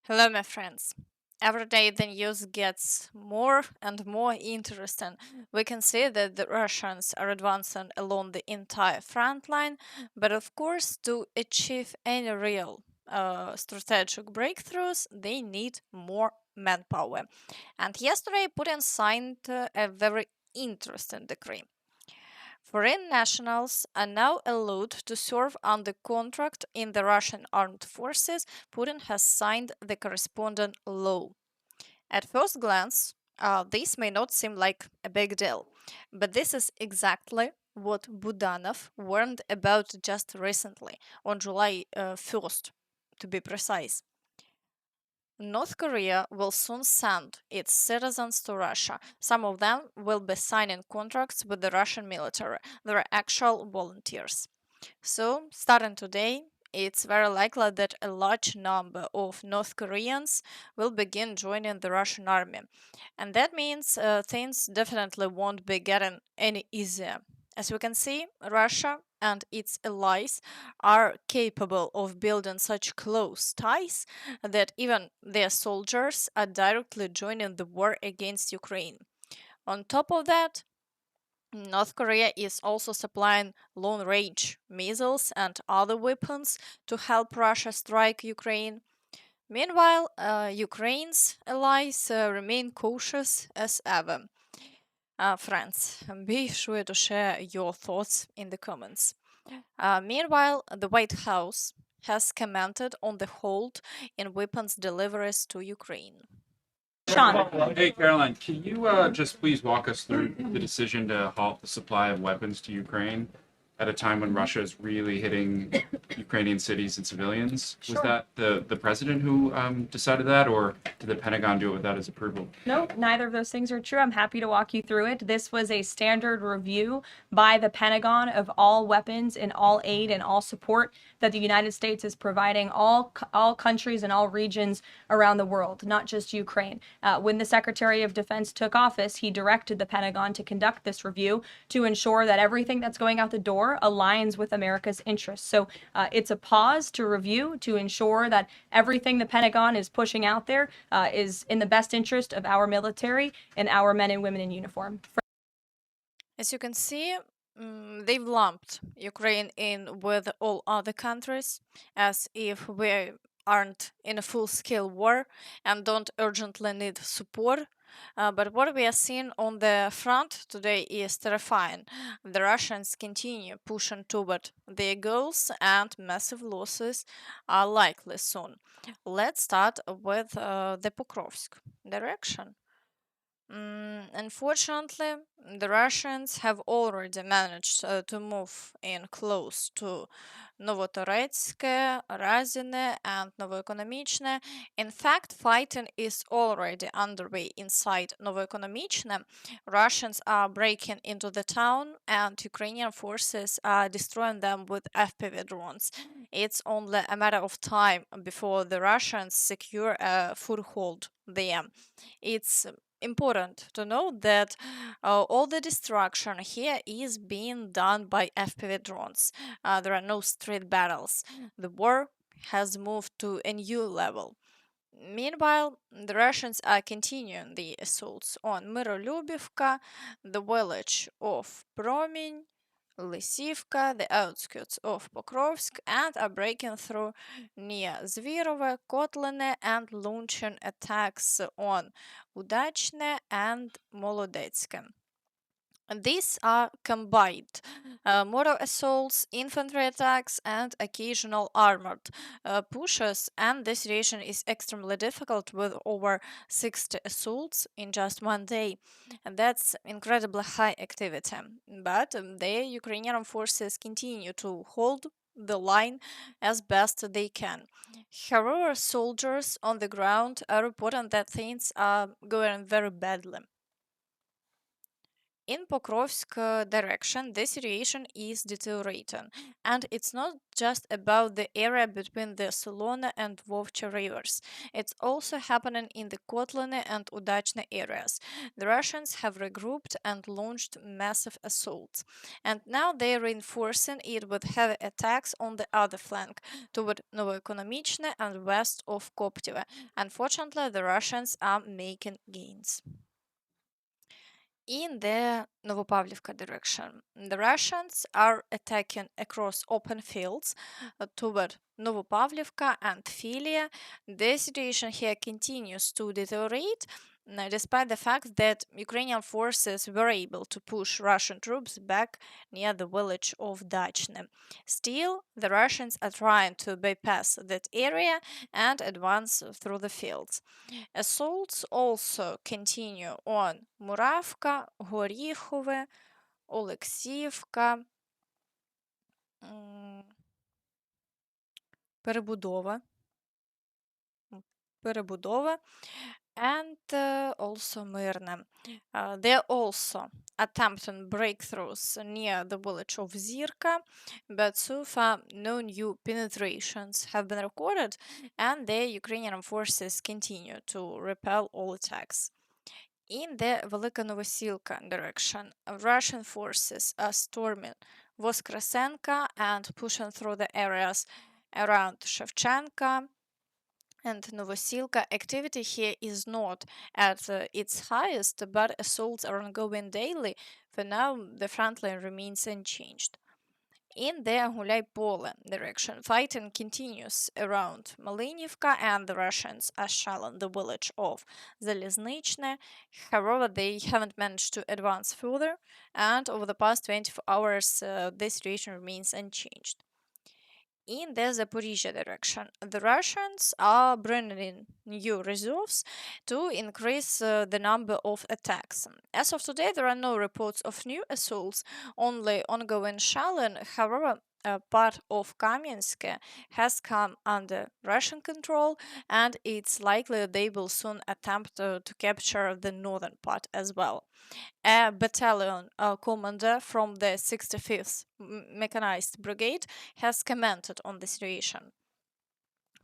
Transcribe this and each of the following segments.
Hello, my friends. Every day the news gets more and more interesting. We can see that the Russians are advancing along the entire front line, but of course, to achieve any real strategic breakthroughs, they need more manpower. And yesterday, Putin signed a very interesting decree. Foreign nationals are now allowed to serve under contract in the Russian armed forces. Putin has signed the corresponding law. At first glance, this may not seem like a big deal, but this is exactly what Budanov warned about just recently, on July 1st, to be precise. North Korea will soon send its citizens to Russia. Some of them will be signing contracts with the Russian military. They are actual volunteers. So, starting today, it's very likely that a large number of North Koreans will begin joining the Russian army. And that means things definitely won't be getting any easier. As we can see, Russia and its allies are capable of building such close ties that even their soldiers are directly joining the war against Ukraine. On top of that, North Korea is also supplying long range missiles and other weapons to help Russia strike Ukraine. Meanwhile, Ukraine's allies remain cautious as ever. Friends, be sure to share your thoughts in the comments. Meanwhile, the White House has commented on the hold in weapons deliveries to Ukraine. Sean. Hey, Caroline, can you just please walk us through the decision to halt the supply of weapons to Ukraine at a time when Russia is really hitting Ukrainian cities and civilians? Was Sure. that the president who decided that, or did the Pentagon do it without his approval? No, neither of those things are true. I'm happy to walk you through it. This was a standard review by the Pentagon of all weapons and all aid and all support that the United States is providing all countries and all regions around the world, not just Ukraine. When the Secretary of Defense took office, he directed the Pentagon to conduct this review to ensure that everything that's going out the door aligns with America's interests. So it's a pause to review to ensure that everything the Pentagon is pushing out there is in the best interest of our military and our men and women in uniform. As you can see, they've lumped Ukraine in with all other countries as if we aren't in a full scale war and don't urgently need support. But what we are seeing on the front today is terrifying. The Russians continue pushing toward their goals, and massive losses are likely soon. Let's start with the Pokrovsk direction. Unfortunately, the Russians have already managed to move in close to Novotoretsk, Razine, and Novoeconomichne. In fact, fighting is already underway inside Novoeconomichne. Russians are breaking into the town, and Ukrainian forces are destroying them with FPV drones. It's only a matter of time before the Russians secure a foothold there. It's important to note that all the destruction here is being done by FPV drones. There are no street battles. The war has moved to a new level. Meanwhile, the Russians are continuing the assaults on Myrolюbivka, the village of Promень, Lysivka, the outskirts of Pokrovsk, and are breaking through near Zvirove, Kotline, and launching attacks on Udachne and Molodetsk. These are combined mortar assaults, infantry attacks, and occasional armored pushes, and the situation is extremely difficult with over 60 assaults in just one day. And that's incredibly high activity. But the Ukrainian forces continue to hold the line as best they can. However, soldiers on the ground are reporting that things are going very badly. In Pokrovsk direction, the situation is deteriorating, and it's not just about the area between the Solona and Vovcha rivers. It's also happening in the Kotliny and Udachne areas. The Russians have regrouped and launched massive assaults, and now they're reinforcing it with heavy attacks on the other flank toward Novoeconomichne and west of Koptive. Unfortunately, the Russians are making gains. In the Novopavlivka direction, the Russians are attacking across open fields toward Novopavlivka and Filia. The situation here continues to deteriorate, despite the fact that Ukrainian forces were able to push Russian troops back near the village of Dachne. Still, the Russians are trying to bypass that area and advance through the fields. Assaults also continue on Muravka, Горіхове, Олексіївка, Перебудова, Перебудова, and also Myrne. They're also attempting breakthroughs near the village of Zirka, but so far no new penetrations have been recorded, and the Ukrainian forces continue to repel all attacks. In the Velika Novosilka direction, Russian forces are storming Voskresenka and pushing through the areas around Shevchenka and Novosilka. Activity here is not at its highest, but assaults are ongoing daily. For now, the front line remains unchanged. In the Huliaipole direction, fighting continues around Malinivka, and the Russians are shelling the village of Zaliznichne. However, they haven't managed to advance further, and over the past 24 hours, the situation remains unchanged. In the Zaporizhzhia direction, the Russians are bringing in new reserves to increase the number of attacks. As of today, there are no reports of new assaults, only ongoing shelling. However, a part of Kupiansk has come under Russian control, and it's likely they will soon attempt to capture the northern part as well. A battalion commander from the 65th Mechanized Brigade has commented on the situation.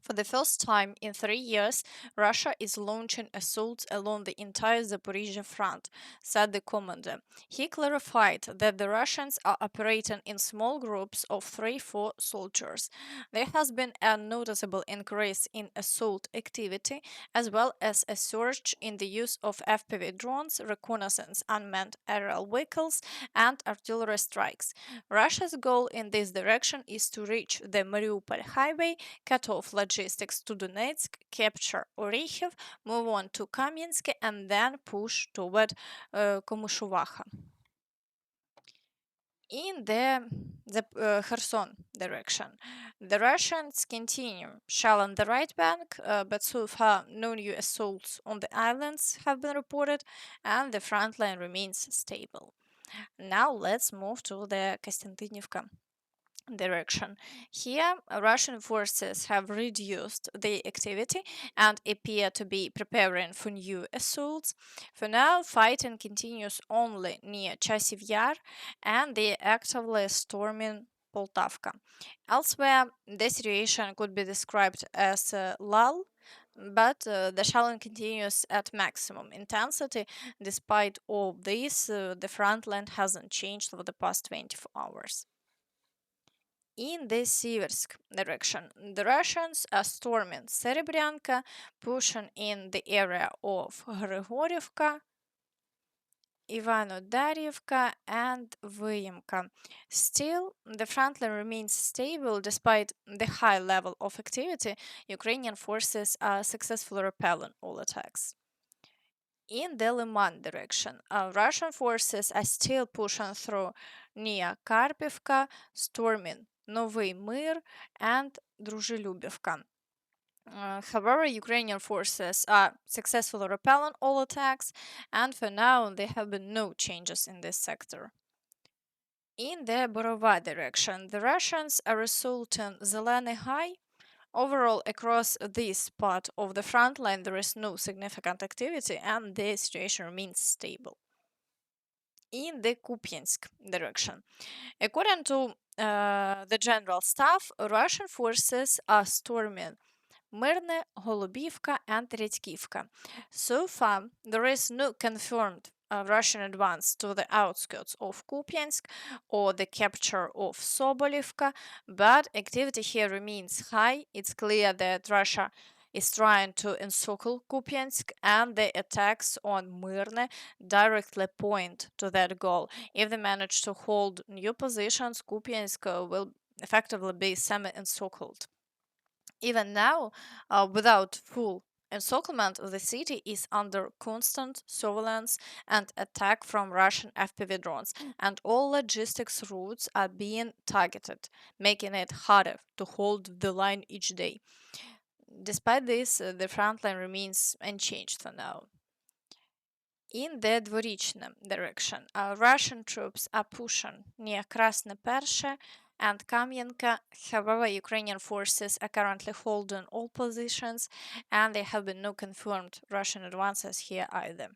For the first time in 3 years, Russia is launching assaults along the entire Zaporizhzhia front, said the commander. He clarified that the Russians are operating in small groups of 3-4 soldiers. There has been a noticeable increase in assault activity, as well as a surge in the use of FPV drones, reconnaissance unmanned aerial vehicles, and artillery strikes. Russia's goal in this direction is to reach the Mariupol highway, cut off logistics to Donetsk, capture Orikhiv, move on to Kamiansk, and then push toward Komushuvacha. In the Kherson direction, the Russians continue shelling the right bank, but so far no new assaults on the islands have been reported, and the front line remains stable. Now let's move to the Kostiantynivka direction. Here, Russian forces have reduced their activity and appear to be preparing for new assaults. For now, fighting continues only near Chasiv Yar, and they are actively storming Poltavka. Elsewhere, the situation could be described as a lull, but the shelling continues at maximum intensity. Despite all this, the front line hasn't changed over the past 24 hours. In the Siversk direction, the Russians are storming Serebryanka, pushing in the area of Grigorivka, Ivano-Daryevka, and Vyemka. Still, the front line remains stable despite the high level of activity. Ukrainian forces are successfully repelling all attacks. In the Lyman direction, Russian forces are still pushing through near Kharkivka, storming Novy Mir and Druzhelyubivka. However, Ukrainian forces are successfully repelling all attacks, and for now, there have been no changes in this sector. In the Borova direction, the Russians are assaulting Zeleny High. Overall, across this part of the front line, there is no significant activity, and the situation remains stable. in the Kupiansk direction. According to the general staff, Russian forces are storming Myrne, Golubivka, and Redkivka. So far, there is no confirmed Russian advance to the outskirts of Kupiansk or the capture of Sobolivka, but activity here remains high. It's clear that Russia is trying to encircle Kupiansk, and the attacks on Myrne directly point to that goal. If they manage to hold new positions, Kupiansk will effectively be semi-encircled. Even now, without full encirclement, the city is under constant surveillance and attack from Russian FPV drones, and all logistics routes are being targeted, making it harder to hold the line each day. Despite this, the front line remains unchanged for now. In the Dvorichne direction, Russian troops are pushing near Krasne Pershe and Kamienka. However, Ukrainian forces are currently holding all positions, and there have been no confirmed Russian advances here either.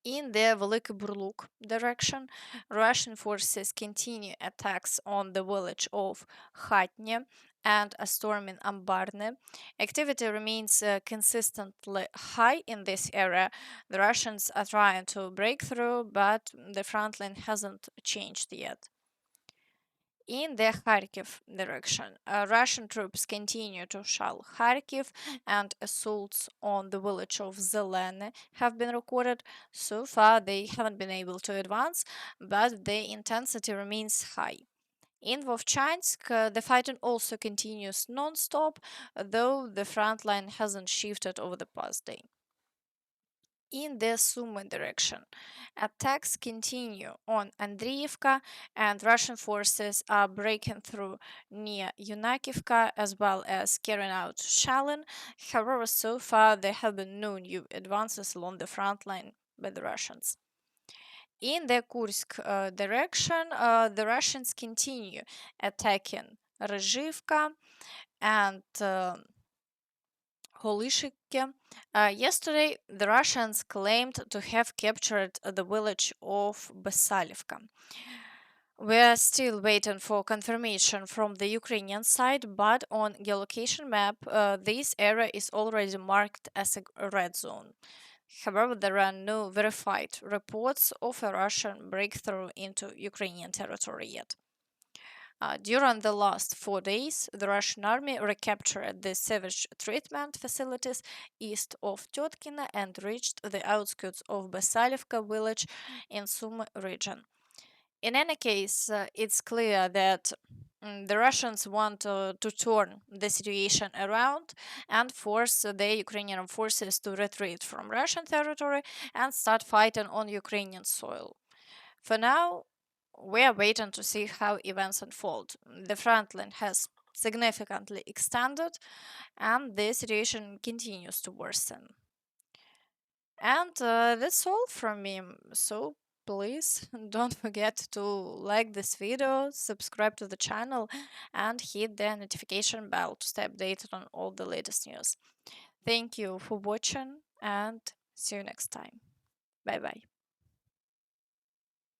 In the Veliki Burluk direction, Russian forces continue attacks on the village of Khatne and a storm in Ambarne. Activity remains consistently high in this area. The Russians are trying to break through, but the front line hasn't changed yet. In the Kharkiv direction, Russian troops continue to shell Kharkiv, and assaults on the village of Zelene have been recorded. So far, they haven't been able to advance, but the intensity remains high. In Vovchansk, the fighting also continues non-stop, though the front line hasn't shifted over the past day. In the Sumy direction, attacks continue on Andriivka, and Russian forces are breaking through near Yunakivka as well as carrying out shelling. However, so far there have been no new advances along the front line by the Russians. In the Kursk direction, the Russians continue attacking Rezhivka and Huliaipole. Yesterday, the Russians claimed to have captured the village of Bezsalivka. We are still waiting for confirmation from the Ukrainian side, but on geolocation map, this area is already marked as a red zone. However, there are no verified reports of a Russian breakthrough into Ukrainian territory yet. During the last 4 days, the Russian army recaptured the sewage treatment facilities east of Tyotkina and reached the outskirts of Bezsalivka village in Sumy region. In any case, it's clear that the Russians want to turn the situation around and force the Ukrainian forces to retreat from Russian territory and start fighting on Ukrainian soil. For now, we are waiting to see how events unfold. The front line has significantly extended, and the situation continues to worsen. And that's all from me. So please don't forget to like this video, subscribe to the channel, and hit the notification bell to stay updated on all the latest news. Thank you for watching, and see you next time. Bye bye.